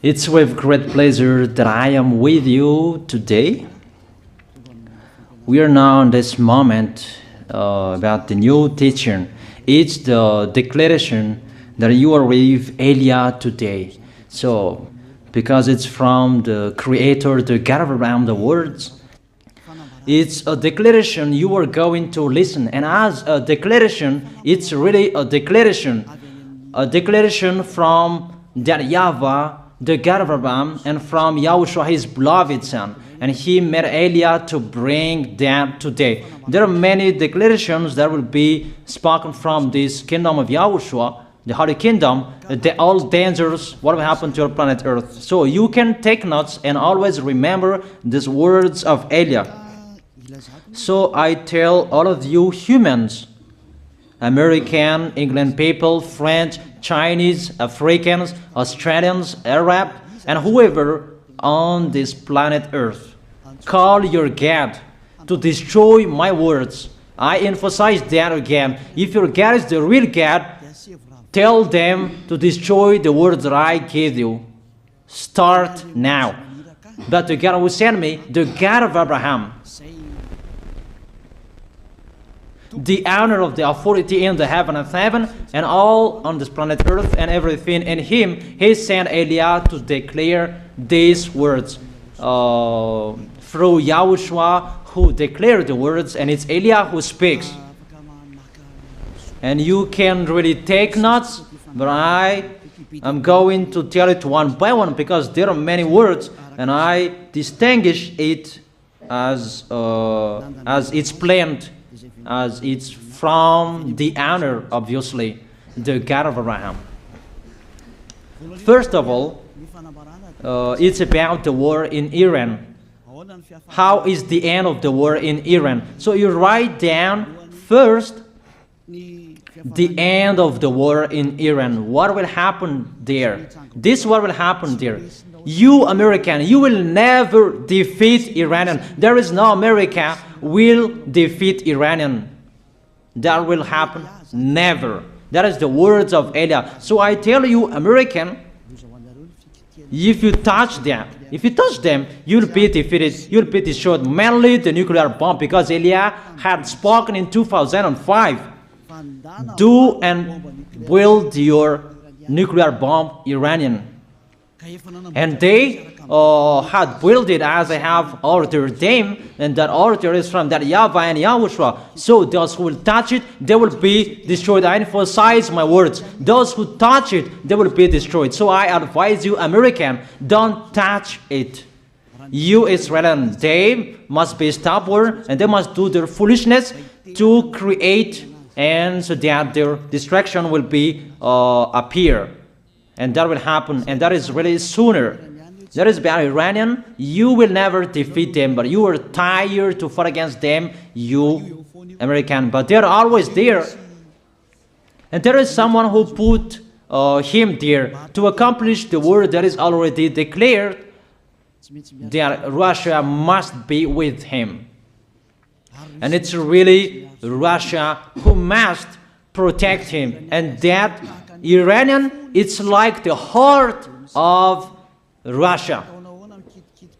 It's with great pleasure that I am with you today. We are now in this moment about the new teaching. It's the declaration that you are with Elia today. So, because it's from the Creator, the God of Abraham, the words, it's a declaration you are going to listen. And as a declaration, it's really a declaration from that YAHVAH, the God of Abraham, and from YAHOSHUAH, his beloved son. And he made Elia to bring them today. There are many declarations that will be spoken from this kingdom of YAHOSHUAH, the Holy Kingdom, all dangers, what will happen to your planet Earth. So you can take notes and always remember these words of Elia. So I tell all of you humans, American, England people, French, Chinese, Africans, Australians, Arab, and whoever on this planet Earth, call your God to destroy my words. I emphasize that again. If your God is the real God, tell them to destroy the words that I gave you. Start now. But the God who sent me, the God of Abraham, the honor of the authority in the heaven of heaven and all on this planet Earth and everything in him, he sent Elia to declare these words through YAHOSHUAH, who declared the words, and it's Elia who speaks. And you can really take notes, but I am going to tell it one by one because there are many words, and I distinguish it as it's planned, as it's from the honor, obviously, the God of Abraham. First of all, it's about the war in Iran. How is the end of the war in Iran? So you write down first the end of the war in Iran. What will happen there? This what will happen there. You American, you will never defeat Iranian. There is no America will defeat Iranian. That will happen never. That is the words of Elia. So I tell you, American, if you touch them, you'll be defeated, you'll be destroyed. Mainly the nuclear bomb, because Elia had spoken in 2005. Do and build your nuclear bomb, Iranian. And they had built it as I have ordered them, and that order is from that YAHVAH and YAHOSHUAH. So those who will touch it, they will be destroyed. I emphasize my words. Those who touch it, they will be destroyed. So I advise you, American, don't touch it. You Israelis, they must be stubborn, and they must do their foolishness to create, and so that their destruction will be appear. And that will happen, and that is really sooner. That is about Iranian. You will never defeat them, but you are tired to fight against them, you American. But they are always there. And there is someone who put him there to accomplish the word that is already declared, that Russia must be with him. And it's really Russia who must protect him. And that Iranian, it's like the heart of Russia.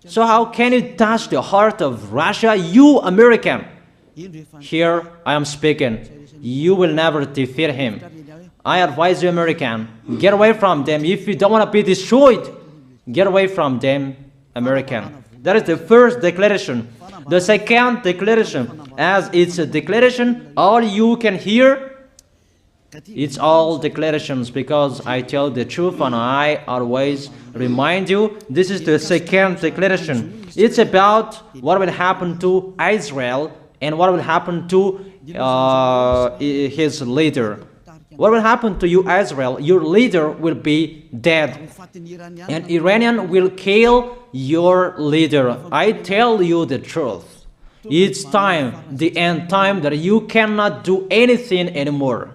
So how can you touch the heart of Russia? You American. Here I am speaking. You will never defeat him. I advise you, American, get away from them. If you don't want to be destroyed, get away from them, American. That is the first declaration. The second declaration, as it's a declaration, all you can hear, it's all declarations, because I tell the truth and I always remind you, this is the second declaration. It's about what will happen to Israel and what will happen to his leader. What will happen to you, Israel? Your leader will be dead, and Iranian will kill your leader. I tell you the truth. It's time, the end time, that you cannot do anything anymore.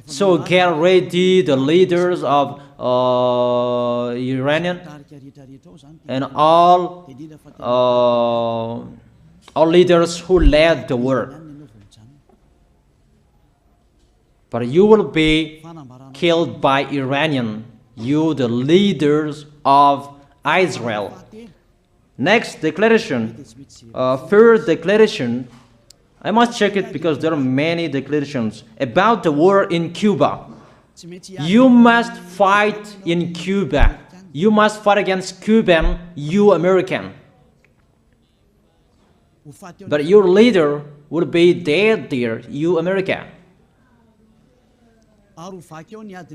So get ready, the leaders of Iranian and all leaders who led the war. But you will be killed by Iranian. you the leaders of Israel. Next declaration, third declaration, I must check it because there are many declarations about the war in Cuba. You must fight in Cuba. You must fight against Cuban, you American. But your leader will be dead there, you America.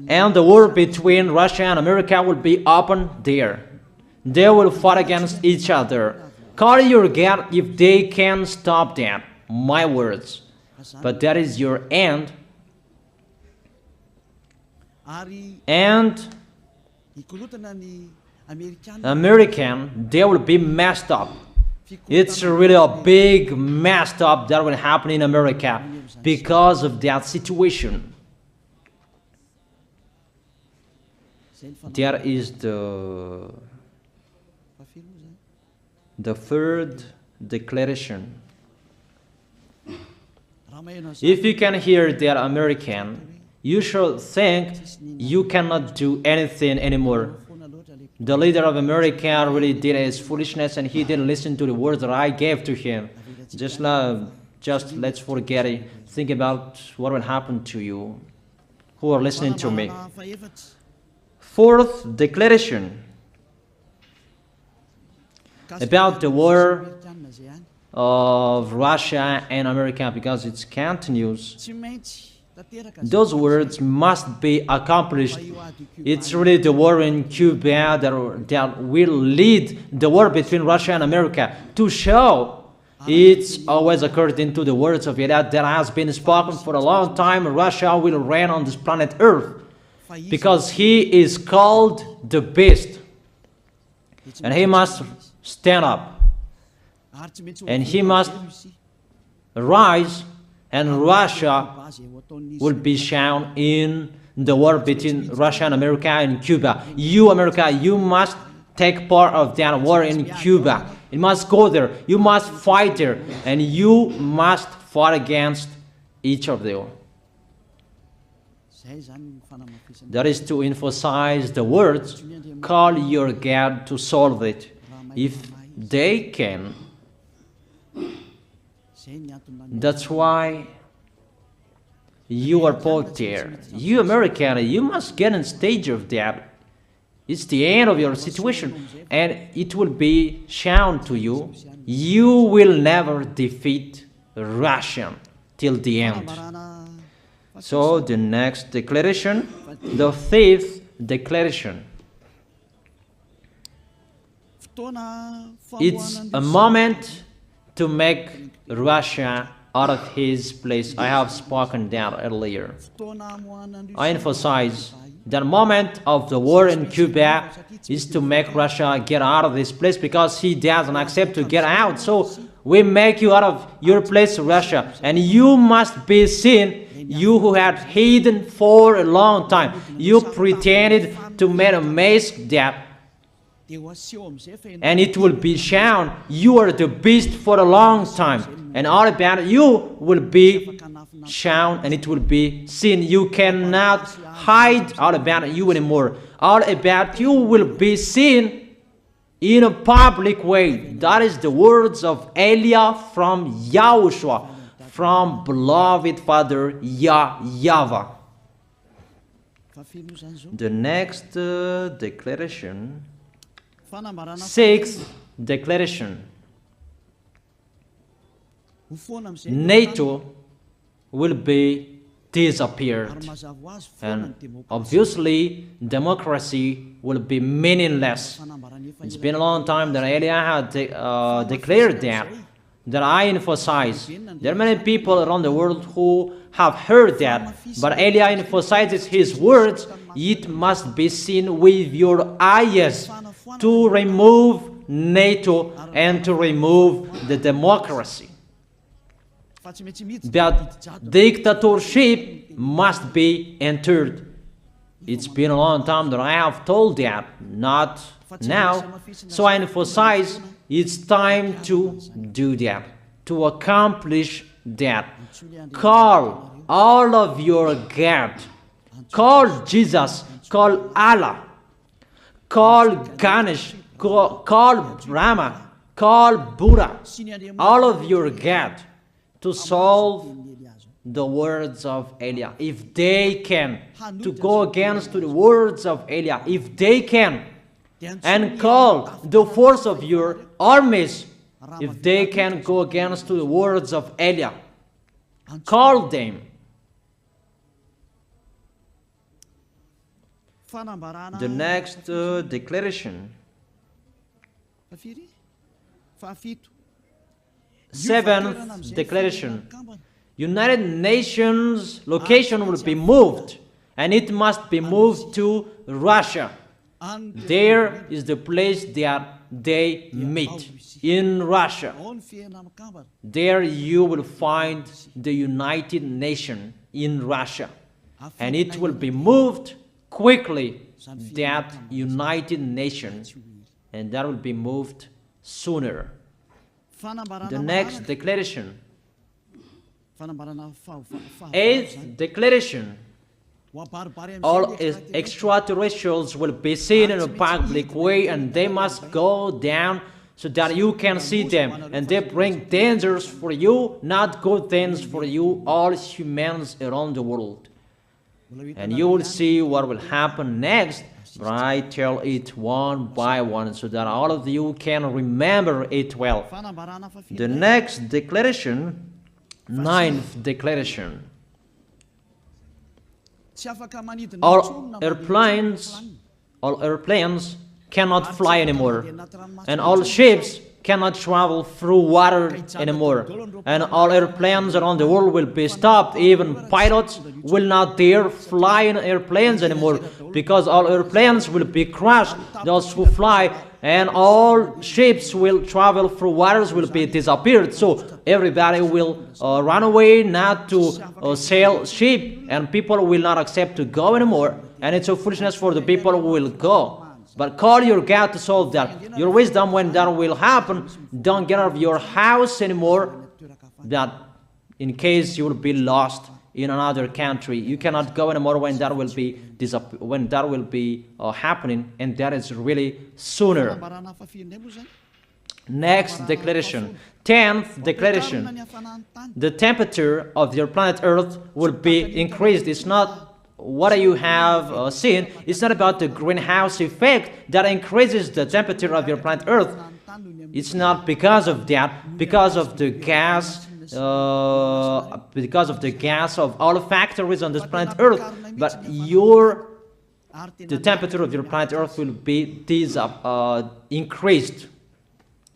And the war between Russia and America will be open there. They will fight against each other. Call your God if they can stop that. My words. But that is your end. And American, they will be messed up. It's really a big messed up that will happen in America because of that situation. That is the third declaration. If you can hear that American, you should think you cannot do anything anymore. The leader of America really did his foolishness and he didn't listen to the words that I gave to him. Just let's forget it. Think about what will happen to you who are listening to me. Fourth declaration about the war of Russia and America, because it continues. Those words must be accomplished. It's really the war in Cuba that will lead the war between Russia and America to show it's always according to the words of YAH that has been spoken for a long time. Russia will reign on this planet Earth because he is called the beast and he must stand up and he must rise, and Russia will be shown in the war between Russia and America and Cuba. You, America, you must take part of that war in Cuba. You must go there. You must fight there. And you must fight against each of them. That is to emphasize the words, call your God to solve it. If they can, that's why you are put there. You American, you must get on stage of that. It's the end of your situation, and it will be shown to you. You will never defeat Russia till the end. So the next declaration, the fifth declaration. It's a moment to make Russia out of his place. I have spoken that earlier. I emphasize the moment of the war in Cuba is to make Russia get out of this place because he doesn't accept to get out. So we make you out of your place, Russia, and you must be seen, you who had hidden for a long time. You pretended to make a mask that, and it will be shown you are the beast for a long time, and all about you will be shown and it will be seen. You cannot hide all about you anymore. All about you will be seen in a public way. That is the words of Elia from YAHOSHUAH, from beloved Father YAHVAH. The next declaration, sixth declaration. NATO will be disappeared, and obviously democracy will be meaningless. It's been a long time that Elia had declared that I emphasize. There are many people around the world who have heard that, but Elia emphasizes his words. It must be seen with your eyes to remove NATO and to remove the democracy. That dictatorship must be entered. It's been a long time that I have told that, not now. So I emphasize it's time to do that, to accomplish that. Call all of your God. Call Jesus. Call Allah. call Ganesh, call Brahma, call Buddha, all of your God, to solve the words of Eliah. If they can, to go against the words of Eliah, if they can, and call the force of your armies, if they can go against the words of Eliah, call them. The next declaration. Seventh declaration. United Nations location will be moved, and it must be moved to Russia. There is the place that they meet, in Russia. There you will find the United Nations in Russia, and it will be moved quickly, that United Nations, and that will be moved sooner. The next declaration. Eighth declaration. All extraterrestrials will be seen in a public way, and they must go down so that you can see them, and they bring dangers for you, not good things for you, all humans around the world. And you will see what will happen next, but I tell it one by one so that all of you can remember it well. The next declaration, ninth declaration. All airplanes cannot fly anymore, and all ships cannot travel through water anymore, and all airplanes around the world will be stopped. Even pilots will not dare fly in airplanes anymore, because all airplanes will be crushed, those who fly, and all ships will travel through waters will be disappeared. So everybody will run away not to sail ship, and people will not accept to go anymore, and it's a foolishness for the people who will go. But call your God to solve that. Your wisdom when that will happen. Don't get out of your house anymore, that in case you will be lost in another country. You cannot go anymore when that will be happening, and that is really sooner. Next declaration. 10th declaration. The temperature of your planet Earth will be increased. It's not what you have seen. It's not about the greenhouse effect that increases the temperature of your planet Earth. It's not because of that, because of the gas, of all factories on this planet Earth. But the temperature of your planet Earth will be increased,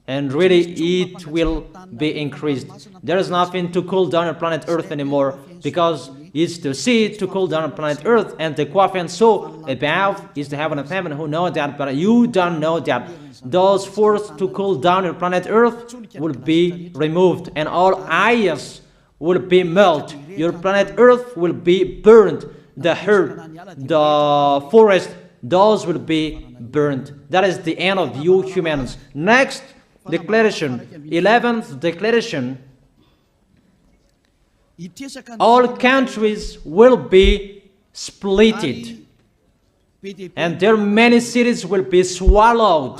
and really it will be increased. There is nothing to cool down your planet Earth anymore, because it's the sea to cool down planet Earth, and the Quaff and so above is the heaven of heaven. Who know that? But you don't know that. Those forces to cool down your planet Earth will be removed, and all ice will be melted. Your planet Earth will be burned. The earth, the forest, those will be burned. That is the end of you humans. Next declaration, 11th declaration. All countries will be splitted, and their many cities will be swallowed.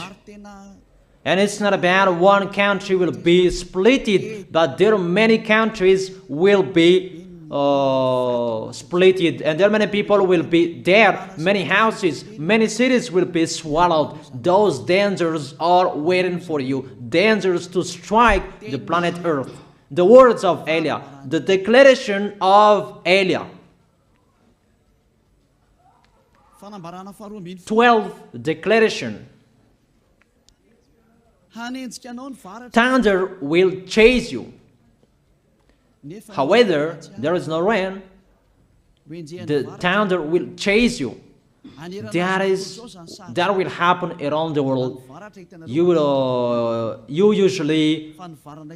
And it's not about one country will be splitted, but there are many countries will be splitted, and there are many people will be dead, many houses, many cities will be swallowed. Those dangers are waiting for you, dangers to strike the planet Earth. The words of Eliah, the declaration of Eliah. 12th declaration. Thunder will chase you. However, there is no rain. The thunder will chase you. That will happen around the world. You usually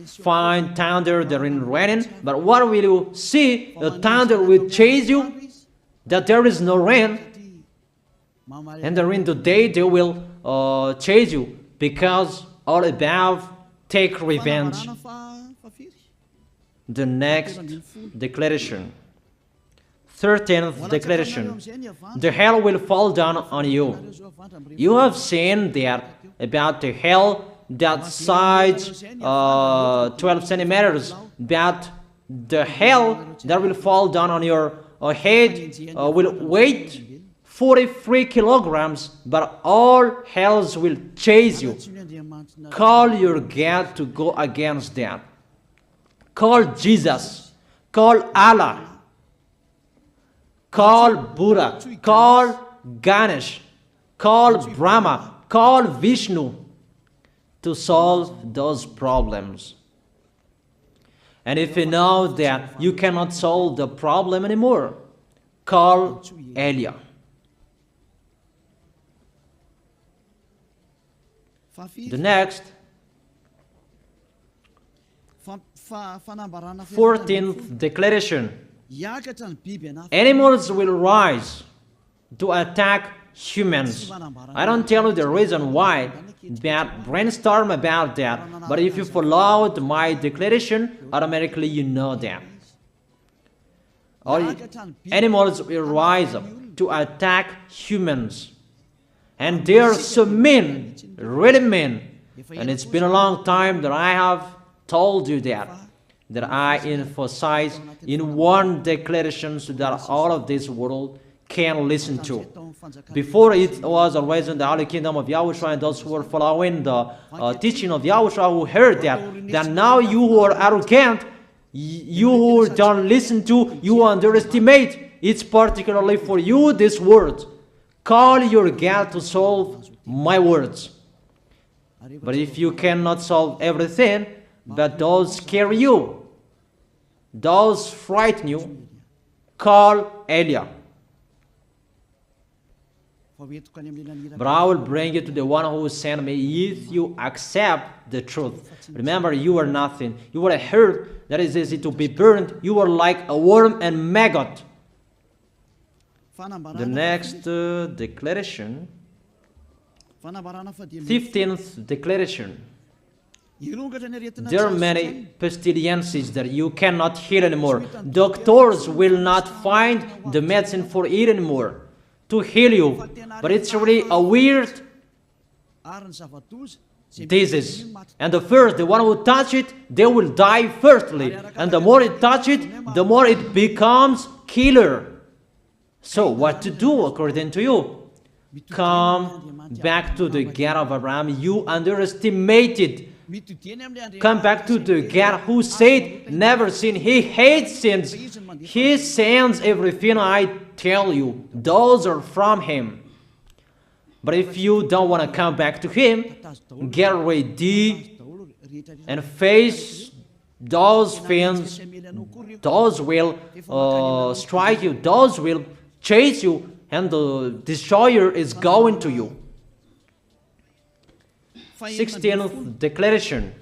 find thunder during raining, but what will you see? The thunder will chase you, that there is no rain, and during the day they will chase you, because all above take revenge. The next declaration, 13th declaration. The hell will fall down on you. You have seen that about the hell that size 12 centimeters, that the hell that will fall down on your head will weigh 43 kilograms, but all hells will chase you. Call your God to go against that. Call Jesus. Call Allah. Call Buddha. Call Ganesh. Call Brahma. Call Vishnu to solve those problems. And if you know that you cannot solve the problem anymore, call YAH. The next, 14th declaration. Animals will rise to attack humans. I don't tell you the reason why, but brainstorm about that. But if you followed my declaration, automatically you know that. All animals will rise up to attack humans. And they are so mean, really mean. And it's been a long time that I have told you that I emphasize in one declaration so that all of this world can listen to. Before it was always in the Holy Kingdom of YAHOSHUAH, and those who were following the teaching of YAHOSHUAH who heard that now you who are arrogant, you who don't listen to, you underestimate. It's particularly for you, this word. Call your God to solve my words. But if you cannot solve everything, but those scare you, those frighten you, call YAH. But I will bring you to the one who sent me if you accept the truth. Remember, you are nothing. You are a herb that is easy to be burned. You are like a worm and maggot. The next declaration, 15th declaration. There are many pestilences that you cannot heal anymore. Doctors will not find the medicine for it anymore to heal you. But it's really a weird disease. And the one who touch it, they will die firstly. And the more it touch it, the more it becomes killer. So what to do according to you? Come back to the God of Abraham. You underestimated. Come back to the God who said, never sin. He hates sins. He sends everything I tell you. Those are from Him. But if you don't want to come back to Him, get ready and face those things. Those will strike you. Those will chase you. And the destroyer is going to you. 16th declaration.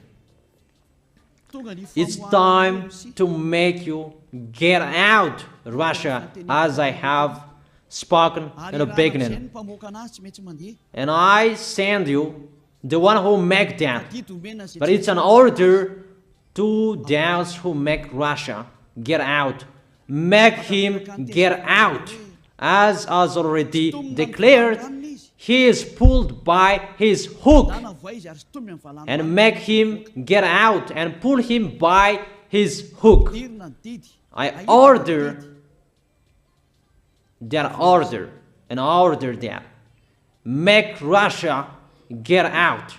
It's time to make you get out Russia, as I have spoken in the beginning. And I send you the one who make that. But it's an order to those who make Russia get out. Make him get out. As already declared, he is pulled by his hook, and make him get out and pull him by his hook. I order that order and order that. Make Russia get out.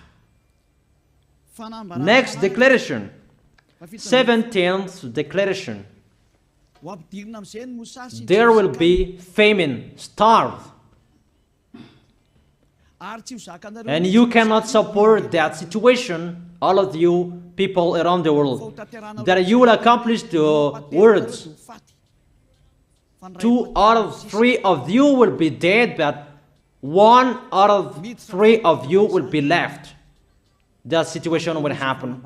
Next declaration, 17th declaration. There will be famine, starve. And you cannot support that situation, all of you people around the world, that you will accomplish the words. 2 out of 3 of you will be dead, but 1 out of 3 of you will be left. That situation will happen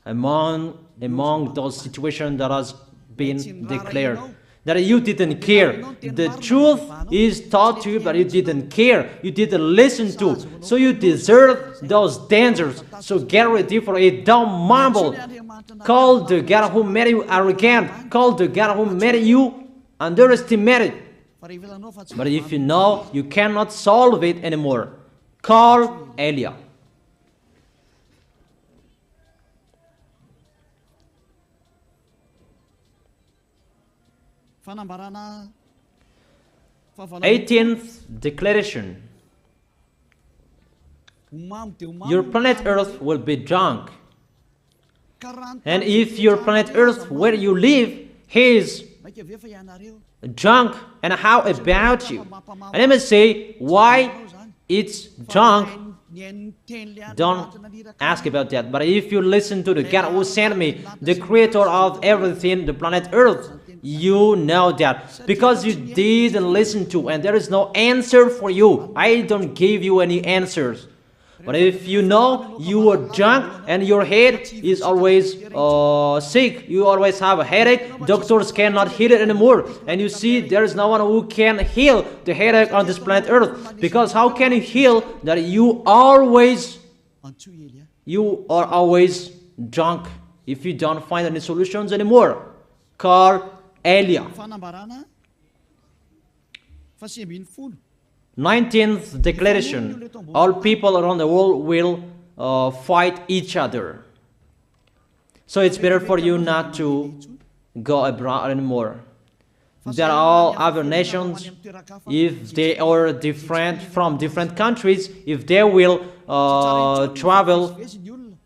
among those situations that has been declared. That you didn't care. The truth is taught to you, but you didn't care. You didn't listen to. So you deserve those dangers. So get ready for it. Don't mumble. Call the God who made you arrogant. Call the God who made you underestimate it. But if you know you cannot solve it anymore, call Eliah. Eighteenth declaration. Your planet Earth will be drunk. And if your planet Earth where you live is drunk, and how about you? And let me say why it's drunk. Don't ask about that. But if you listen to the God who sent me, the creator of everything, the planet Earth, you know that. Because you didn't listen to, and there is no answer for you. I don't give you any answers. But if you know you are drunk and your head is always sick, you always have a headache, doctors cannot heal it anymore. And you see there is no one who can heal the headache on this planet Earth. Because how can you heal that you are always drunk if you don't find any solutions anymore? Call Eliah. 19th declaration. All people around the world will fight each other. So it's better for you not to go abroad anymore. There are all other nations, if they are different from different countries, if they will travel,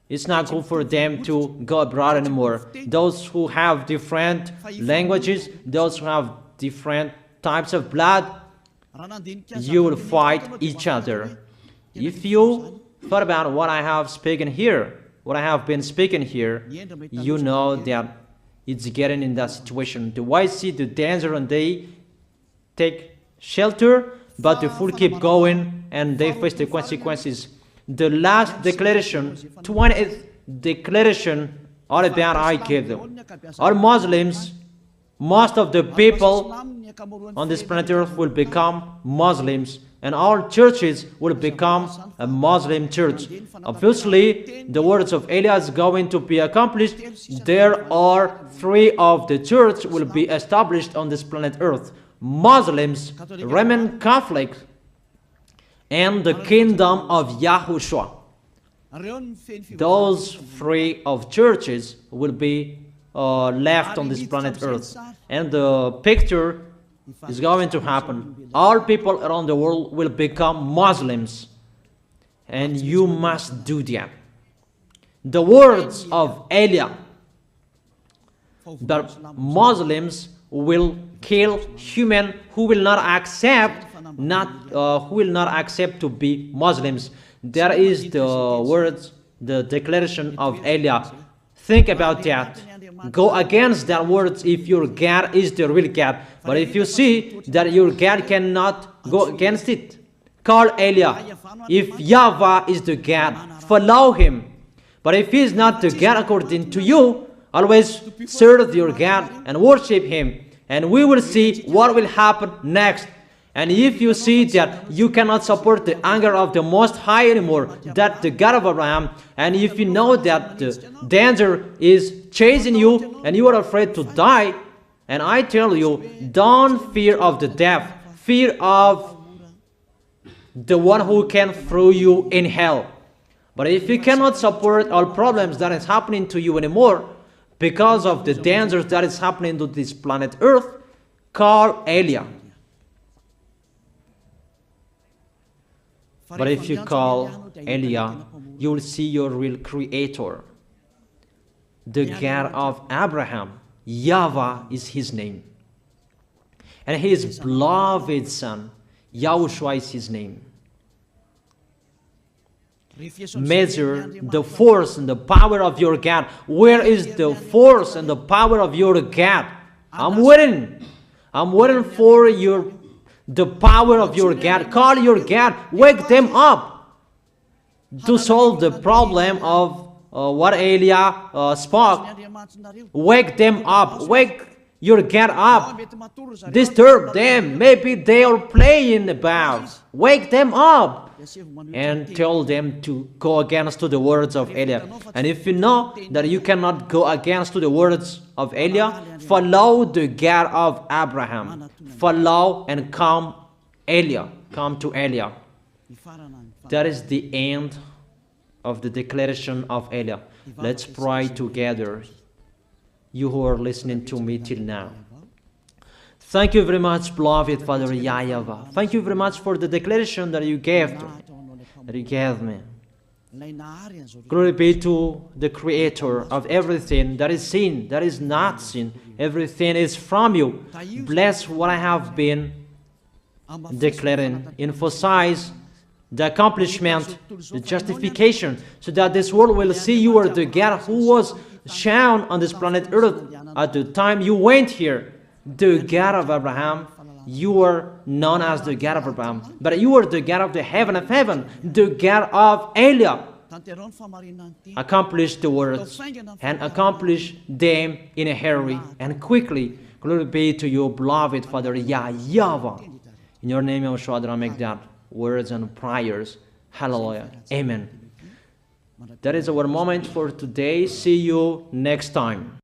it's not good for them to go abroad anymore. Those who have different languages, those who have different types of blood, you will fight each other. If you thought about what I have spoken here, what I have been speaking here, you know that it's getting in that situation. The wise see the danger and they take shelter, but the fool keep going and they face the consequences. The last declaration, 20th declaration, all about I gave them. All Muslims, most of the people on this planet Earth will become Muslims, and all churches will become a Muslim church. Obviously, the words of Eliah is going to be accomplished. There are 3 of the church will be established on this planet Earth: Muslims, Roman Catholic, and the kingdom of YAHOSHUAH. Those 3 of churches will be left on this planet Earth, and the picture is going to happen. All people around the world will become Muslims, and you must do that. The words of Eliah, that Muslims will kill human who will not accept to be Muslims. That is the words, the declaration of Eliah. Think about that. Go against that words if your God is the real God. But if you see that your God cannot go against it, call Eliah. If YAHVAH is the God, follow him. But if he is not the God according to you, always serve your God and worship him. And we will see what will happen next. And if you see that you cannot support the anger of the Most High anymore, that the God of Abraham, and if you know that the danger is chasing you and you are afraid to die, and I tell you, don't fear of the death, fear of the one who can throw you in hell. But if you cannot support all problems that is happening to you anymore, because of the dangers that is happening to this planet Earth, call Eliah. But if you call Eliah, you will see your real creator, the God of Abraham. YAHVAH is his name. And his beloved son, YAHOSHUAH is his name. Measure the force and the power of your God. Where is the force and the power of your God? I'm waiting. I'm waiting for the power of your God. Call your God. Wake them up to solve the problem of what Eliah spoke. Wake them up. Wake your God up. Disturb them. Maybe they are playing about. Wake them up. and tell them to go against to the words of Eliah. And if you know that you cannot go against to the words of Eliah, follow the God of Abraham. Follow and come to Eliah. That is the end of the declaration of Eliah. Let's pray together, you who are listening to me till now. Thank you very much, beloved Father YAHVAH. Thank you very much for the declaration that you gave me. Glory be to the Creator of everything that is seen, that is not seen. Everything is from you. Bless what I have been declaring. Emphasize the accomplishment, the justification, so that this world will see you are the God who was shown on this planet Earth at the time you went here. The God of Abraham, you are known as the God of Abraham, but you are the God of the heaven of heaven, the God of Eliah. Accomplish the words and accomplish them in a hurry and quickly. Glory be to you, beloved Father YAHVAH. In your name, YAHOSHUAH, I make that words and prayers. Hallelujah. Amen. That is our moment for today. See you next time.